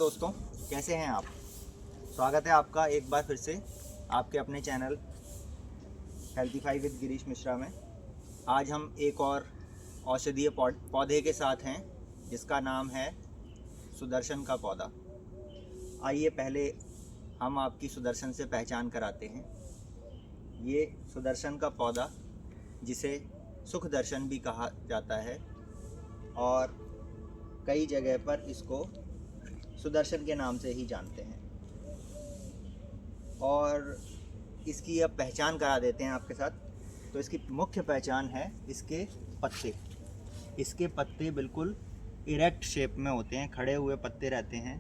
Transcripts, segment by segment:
दोस्तों, कैसे हैं आप। स्वागत है आपका एक बार फिर से आपके अपने channel Healthify with Girish Mishra में। आज हम एक और औषधीय पौधे के साथ हैं जिसका नाम है सुदर्शन का पौधा। आइए पहले हम आपकी सुदर्शन से पहचान कराते हैं। ये सुदर्शन का पौधा, जिसे सुख दर्शन भी कहा जाता है और कई जगह पर इसको सुदर्शन के नाम से ही जानते हैं। और इसकी अब पहचान करा देते हैं आपके साथ। तो इसकी मुख्य पहचान है इसके पत्ते। इसके पत्ते बिल्कुल इरेक्ट शेप में होते हैं, खड़े हुए पत्ते रहते हैं।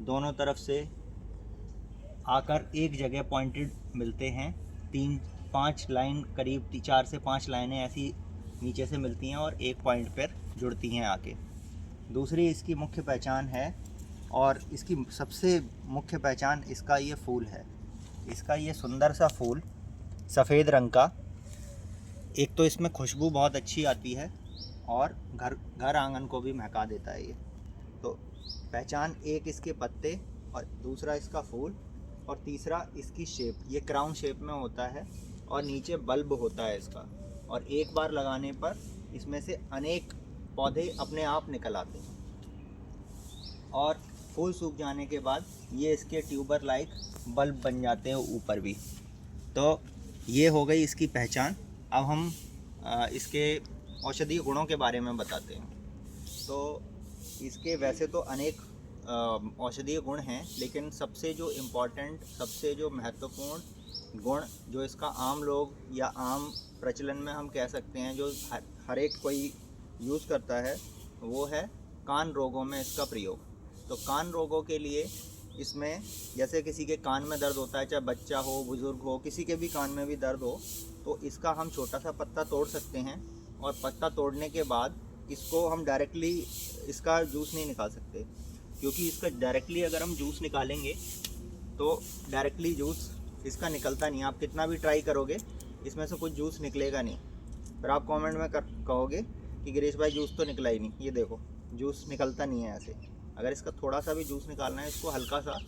दोनों तरफ से आकर एक जगह पॉइंटेड मिलते हैं। 3-5 लाइन, करीब 4 से 5 लाइनें ऐसी नीचे से मिलती हैं और एक पॉइंट पर जुड़ती हैं आके। दूसरी इसकी मुख्य पहचान है, और इसकी सबसे मुख्य पहचान इसका ये फूल है। इसका ये सुंदर सा फूल सफ़ेद रंग का, एक तो इसमें खुशबू बहुत अच्छी आती है और घर आंगन को भी महका देता है ये। तो पहचान एक इसके पत्ते, और दूसरा इसका फूल, और तीसरा इसकी शेप। ये क्राउन शेप में होता है और नीचे बल्ब होता है इसका। और एक बार लगाने पर इसमें से अनेक पौधे अपने आप निकल आते हैं और फूल सूख जाने के बाद ये इसके ट्यूबर लाइक बल्ब बन जाते हैं ऊपर भी। तो ये हो गई इसकी पहचान। अब हम इसके औषधीय गुणों के बारे में बताते हैं। तो इसके वैसे तो अनेक औषधीय गुण हैं, लेकिन सबसे जो इम्पोर्टेंट, सबसे जो महत्वपूर्ण गुण जो इसका आम लोग या आम प्रचलन में हम कह सकते हैं, जो हर एक कोई यूज़ करता है, वो है कान रोगों में इसका प्रयोग। तो कान रोगों के लिए इसमें, जैसे किसी के कान में दर्द होता है, चाहे बच्चा हो, बुज़ुर्ग हो, किसी के भी कान में भी दर्द हो, तो इसका हम छोटा सा पत्ता तोड़ सकते हैं। और पत्ता तोड़ने के बाद इसको हम डायरेक्टली इसका जूस नहीं निकाल सकते, क्योंकि इसका डायरेक्टली अगर हम जूस निकालेंगे तो डायरेक्टली जूस इसका निकलता नहीं। आप कितना भी ट्राई करोगे, इसमें से कुछ जूस निकलेगा नहीं। फिर आप कमेंट में कहोगे कि गिरीश भाई जूस तो निकला ही नहीं। ये देखो, जूस निकलता नहीं है ऐसे। अगर इसका थोड़ा सा भी जूस निकालना है, इसको हल्का सा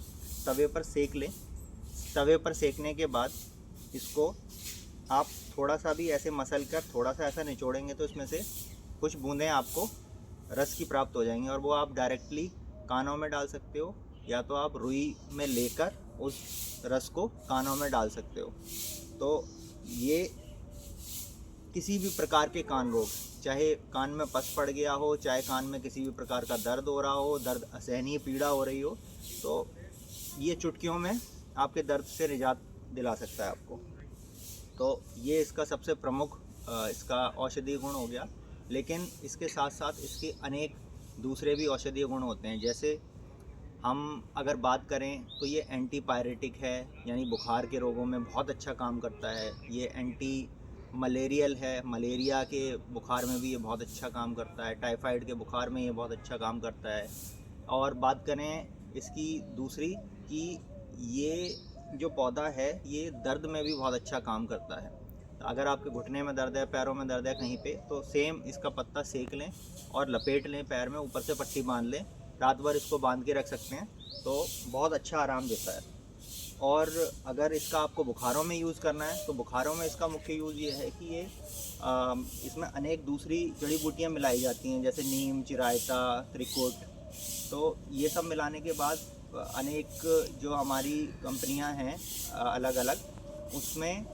तवे पर सेक लें। तवे पर सेकने के बाद इसको आप थोड़ा सा भी ऐसे मसल कर थोड़ा सा ऐसा निचोड़ेंगे तो इसमें से कुछ बूंदें आपको रस की प्राप्त हो जाएंगी, और वो आप डायरेक्टली कानों में डाल सकते हो, या तो आप रुई में लेकर उस रस को कानों में डाल सकते हो। तो ये किसी भी प्रकार के कान रोग, चाहे कान में पस पड़ गया हो, चाहे कान में किसी भी प्रकार का दर्द हो रहा हो, दर्द असहनीय पीड़ा हो रही हो, तो ये चुटकियों में आपके दर्द से निजात दिला सकता है आपको। तो ये इसका सबसे प्रमुख इसका औषधीय गुण हो गया। लेकिन इसके साथ साथ इसके अनेक दूसरे भी औषधीय गुण होते हैं। जैसे हम अगर बात करें तो ये एंटीपायरेटिक है, यानी बुखार के रोगों में बहुत अच्छा काम करता है। ये एंटी मलेरियल है, मलेरिया के बुखार में भी ये बहुत अच्छा काम करता है। टाइफाइड के बुखार में ये बहुत अच्छा काम करता है। और बात करें इसकी दूसरी, कि ये जो पौधा है ये दर्द में भी बहुत अच्छा काम करता है। तो अगर आपके घुटने में दर्द है, पैरों में दर्द है कहीं पे, तो सेम इसका पत्ता सेक लें और लपेट लें पैर में, ऊपर से पट्टी बांध लें, रात भर इसको बांध के रख सकते हैं, तो बहुत अच्छा आराम देता है। और अगर इसका आपको बुखारों में यूज़ करना है, तो बुखारों में इसका मुख्य यूज़ ये है कि ये इसमें अनेक दूसरी जड़ी बूटियाँ मिलाई जाती हैं, जैसे नीम, चिरायता, त्रिकुट। तो ये सब मिलाने के बाद अनेक जो हमारी कंपनियां हैं अलग अलग, उसमें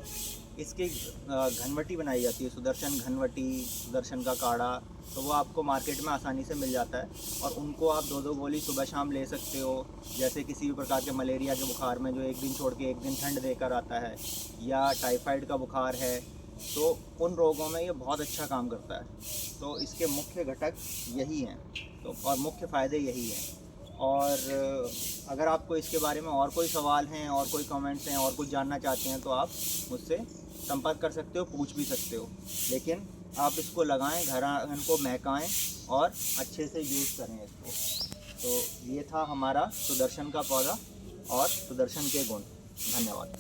इसके घनवटी बनाई जाती है, सुदर्शन घनवटी, सुदर्शन का काढ़ा। तो वो आपको मार्केट में आसानी से मिल जाता है, और उनको आप 2-2 गोली सुबह शाम ले सकते हो। जैसे किसी भी प्रकार के मलेरिया के बुखार में जो एक दिन छोड़ के एक दिन ठंड देकर आता है, या टाइफाइड का बुखार है, तो उन रोगों में ये बहुत अच्छा काम करता है। तो इसके मुख्य घटक यही हैं, तो और मुख्य फ़ायदे यही हैं। और अगर आपको इसके बारे में और कोई सवाल हैं, और कोई कमेंट्स हैं, और कुछ जानना चाहते हैं, तो आप मुझसे संपर्क कर सकते हो, पूछ भी सकते हो। लेकिन आप इसको लगाएं, घर आंगन को महकाएं और अच्छे से यूज़ करें इसको। तो ये था हमारा सुदर्शन का पौधा और सुदर्शन के गुण। धन्यवाद।